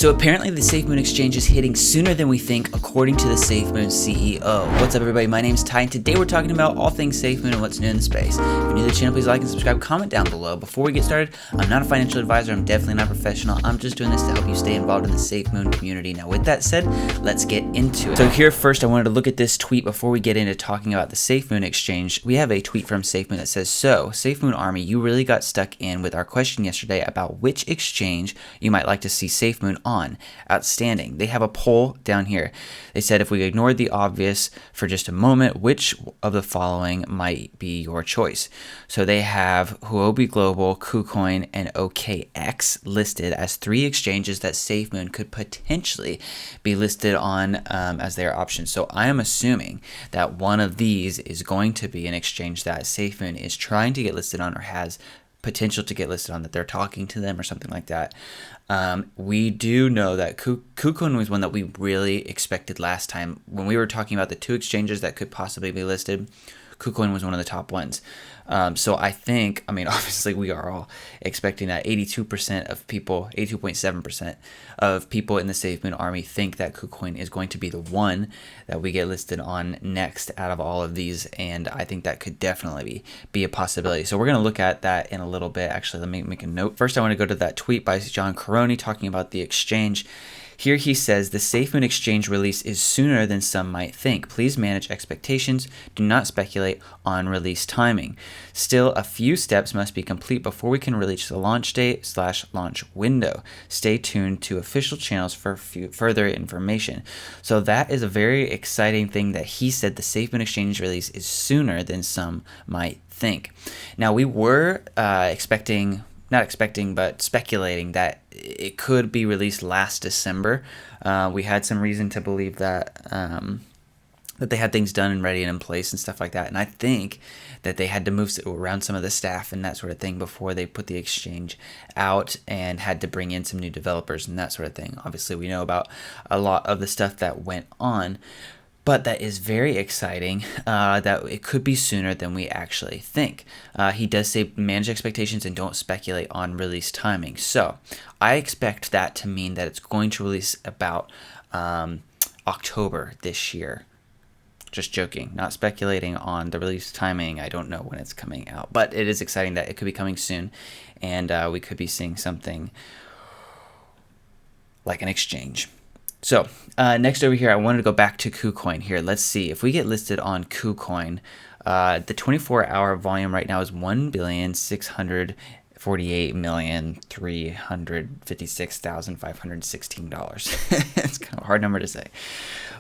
So apparently the Safemoon exchange is hitting sooner than we think, according to the Safemoon CEO. What's up, everybody? My name's Ty, and today we're talking about all things Safemoon and what's new in the space. If you're new to the channel, please like and subscribe, comment down below. Before we get started, I'm not a financial advisor, I'm definitely not professional. I'm just doing this to help you stay involved in the Safemoon community. Now with that said, let's get into it. So here first, I wanted to look at this tweet before we get into talking about the Safemoon exchange. We have a tweet from Safemoon that says, "So, Safemoon Army, you really got stuck in with our question yesterday about which exchange you might like to see Safemoon on. Outstanding." They have a poll down here. They said, if we ignored the obvious for just a moment, which of the following might be your choice? So they have Huobi Global, KuCoin, and OKX listed as three exchanges that Safemoon could potentially be listed on as their options. So I am assuming that one of these is going to be an exchange that Safemoon is trying to get listed on or has potential to get listed on, that they're talking to them or something like that. We do know that KuCoin was one that we really expected last time. When we were talking about the two exchanges that could possibly be listed, KuCoin was one of the top ones. So I think, obviously we are all expecting that 82% of people, 82.7% of people in the Safemoon Army think that KuCoin is going to be the one that we get listed on next out of all of these. And I think that could definitely be a possibility. So we're going to look at that in a little bit. Actually, let me make a note. First, I want to go to that tweet by John Karony talking about the exchange. Here he says, the Safemoon exchange release is sooner than some might think. Please manage expectations. Do not speculate on release timing. Still, a few steps must be complete before we can release the launch date / launch window. Stay tuned to official channels for further information. So that is a very exciting thing that he said the Safemoon exchange release is sooner than some might think. Now, we were but speculating that it could be released last December. We had some reason to believe that that they had things done and ready and in place and stuff like that. And I think that they had to move around some of the staff and that sort of thing before they put the exchange out and had to bring in some new developers and that sort of thing. Obviously, we know about a lot of the stuff that went on. But that is very exciting that it could be sooner than we actually think. He does say manage expectations and don't speculate on release timing. So I expect that to mean that it's going to release about October this year. Just joking, not speculating on the release timing. I don't know when it's coming out, but it is exciting that it could be coming soon, and we could be seeing something like an exchange. So next over here, I wanted to go back to KuCoin here. Let's see if we get listed on KuCoin. The 24-hour volume right now is $1,648,356,516. It's kind of a hard number to say,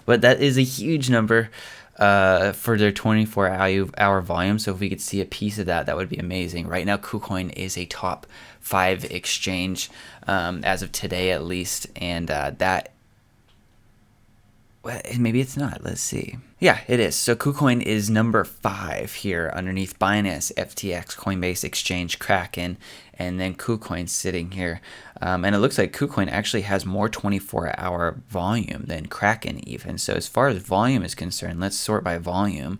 but that is a huge number for their 24-hour volume. So if we could see a piece of that, that would be amazing. Right now, KuCoin is a top 5 exchange as of today, at least, and that. Well, maybe it's not. Let's see. Yeah, it is. So KuCoin is number 5 here underneath Binance, FTX, Coinbase Exchange, Kraken, and then KuCoin sitting here. And it looks like KuCoin actually has more 24-hour volume than Kraken even. So as far as volume is concerned, let's sort by volume.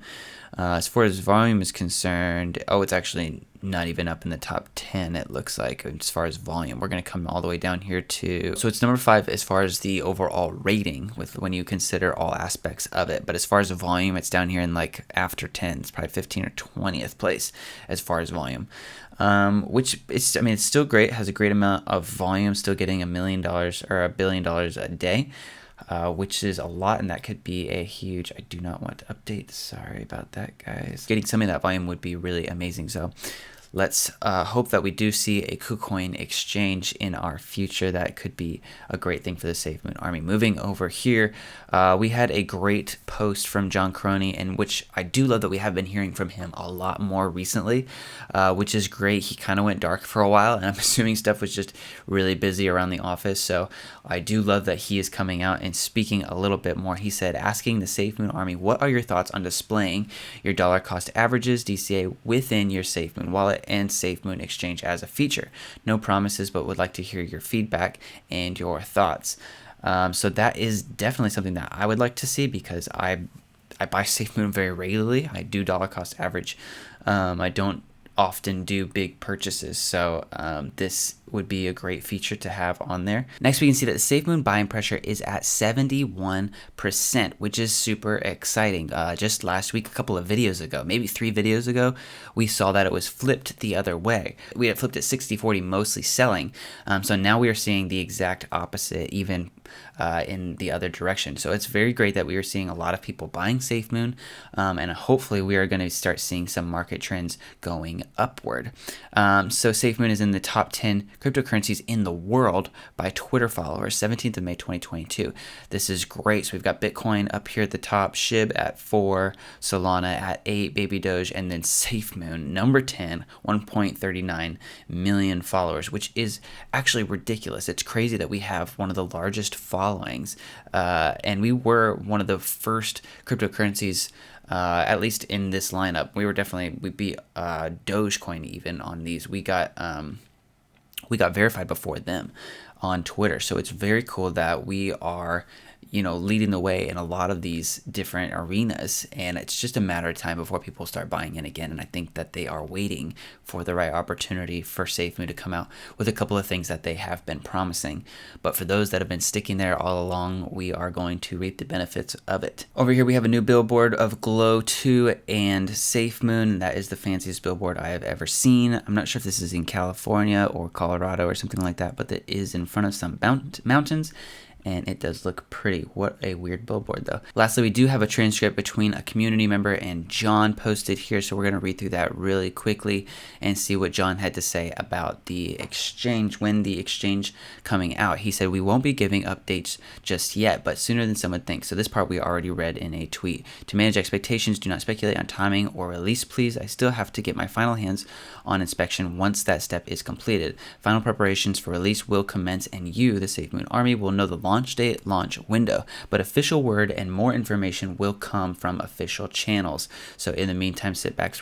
As far as volume is concerned, it's actually not even up in the top 10, it looks like, as far as volume. We're going to come all the way down here to, so it's number 5 as far as the overall rating with when you consider all aspects of it. But as far as the volume, it's down here in like after 10. It's probably 15 or 20th place as far as volume. Which it's still great, has a great amount of volume, still getting $1 million or $1 billion a day. Which is a lot, and that could be a huge, I do not want to update, sorry about that, guys. Getting some of that volume would be really amazing. So let's hope that we do see a KuCoin exchange in our future. That could be a great thing for the Safemoon Army. Moving over here, we had a great post from John Karony, in which I do love that we have been hearing from him a lot more recently, which is great. He kind of went dark for a while, and I'm assuming stuff was just really busy around the office. So I do love that he is coming out and speaking a little bit more. He said, asking the Safemoon Army, what are your thoughts on displaying your dollar cost averages DCA within your Safemoon wallet and Safemoon exchange as a feature? No promises, but would like to hear your feedback and your thoughts. So that is definitely something that I would like to see, because I buy Safemoon very regularly. I do dollar cost average. I don't often do big purchases, so this would be a great feature to have on there. Next, we can see that the Safemoon buying pressure is at 71%, which is super exciting. Just last week, a couple of videos ago, maybe 3 videos ago, we saw that it was flipped the other way. We had flipped at 60-40, mostly selling. So now we are seeing the exact opposite, even in the other direction. So it's very great that we are seeing a lot of people buying Safemoon, and hopefully we are going to start seeing some market trends going upward. So Safemoon is in the top 10 cryptocurrencies in the world by Twitter followers, 17th of May 2022. This is great. So we've got Bitcoin up here at the top, SHIB at 4, Solana at 8, Baby Doge, and then Safemoon, number 10, 1.39 million followers, which is actually ridiculous. It's crazy that we have one of the largest followings, and we were one of the first cryptocurrencies, at least in this lineup. We beat Dogecoin even on these. We got verified before them on Twitter, so it's very cool that we are leading the way in a lot of these different arenas, and it's just a matter of time before people start buying in again. And I think that they are waiting for the right opportunity for Safemoon to come out with a couple of things that they have been promising. But for those that have been sticking there all along, we are going to reap the benefits of it. Over here we have a new billboard of Glow 2 and Safemoon. That is the fanciest billboard I have ever seen. I'm not sure if this is in California or Colorado or something like that, but it is in front of some mountains. And it does look pretty. What a weird billboard, though. Lastly, we do have a transcript between a community member and John posted here, so we're going to read through that really quickly and see what John had to say about the exchange, when the exchange coming out. He said, "We won't be giving updates just yet, but sooner than someone thinks." So this part we already read in a tweet. "To manage expectations, do not speculate on timing or release, please. I still have to get my final hands on inspection once that step is completed. Final preparations for release will commence, and you, the Safemoon Army, will know the launch date, launch window, but official word and more information will come from official channels. So in the meantime, sit back,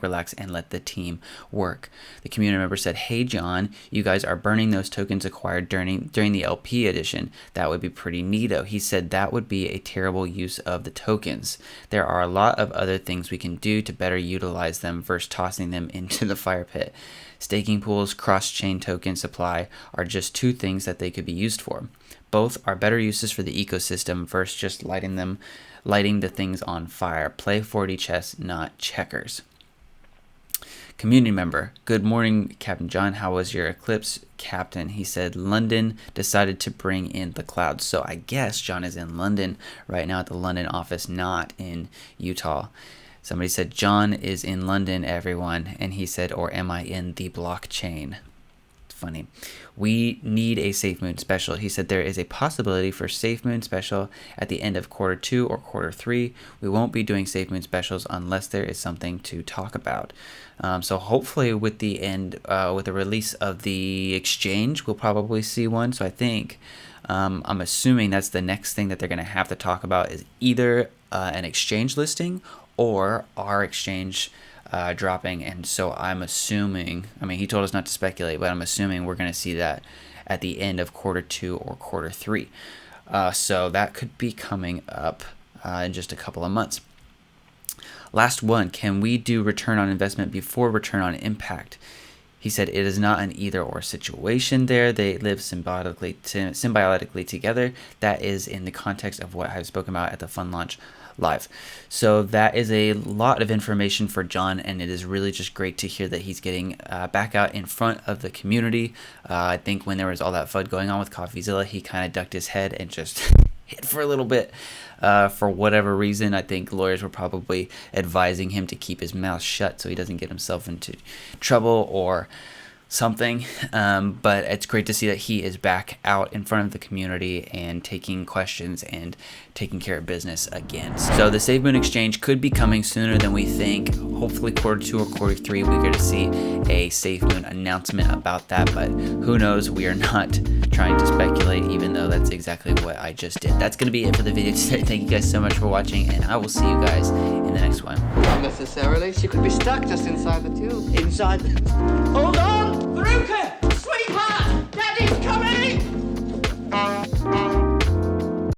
relax, and let the team work." The community member said, "Hey John, you guys are burning those tokens acquired during the LP edition. That would be pretty neato." He said that would be a terrible use of the tokens. "There are a lot of other things we can do to better utilize them versus tossing them into the fire pit. Staking pools, cross-chain token supply are just 2 things that they could be used for. Both are better uses for the ecosystem versus just lighting the things on fire. Play 4D chess, not checkers." Community member, "Good morning, Captain John. How was your eclipse, Captain?" He said, "London decided to bring in the clouds." So I guess John is in London right now at the London office, not in Utah. Somebody said, "John is in London, everyone." And he said, "Or am I in the blockchain?" Funny. "We need a Safemoon special." He said, "There is a possibility for Safemoon special at the end of quarter 2 or quarter 3. We won't be doing Safemoon specials unless there is something to talk about." So hopefully with the release of the exchange, we'll probably see one. So I think, I'm assuming that's the next thing that they're going to have to talk about, is either an exchange listing or our exchange dropping. And so I'm assuming, he told us not to speculate, but I'm assuming we're going to see that at the end of quarter 2 or quarter 3. So that could be coming up in just a couple of months. Last one, "Can we do return on investment before return on impact?" He said, "It is not an either or situation there. They live symbiotically together. That is in the context of what I've spoken about at the Fund Launch Live." So that is a lot of information for John, and it is really just great to hear that he's getting back out in front of the community. I think when there was all that FUD going on with CoffeeZilla, he kind of ducked his head and just hid for a little bit. For whatever reason, I think lawyers were probably advising him to keep his mouth shut so he doesn't get himself into trouble or something. But it's great to see that he is back out in front of the community and taking questions and taking care of business again. So the Safemoon exchange could be coming sooner than we think. Hopefully quarter 2 or quarter 3 we get to see a Safemoon announcement about that, but who knows? We are not trying to speculate, even though that's exactly what I just did. That's going to be it for the video today. Thank you guys so much for watching, and I will see you guys in the next one. Not necessarily. She could be stuck just inside the tube. Inside the... Hold on! Veruca!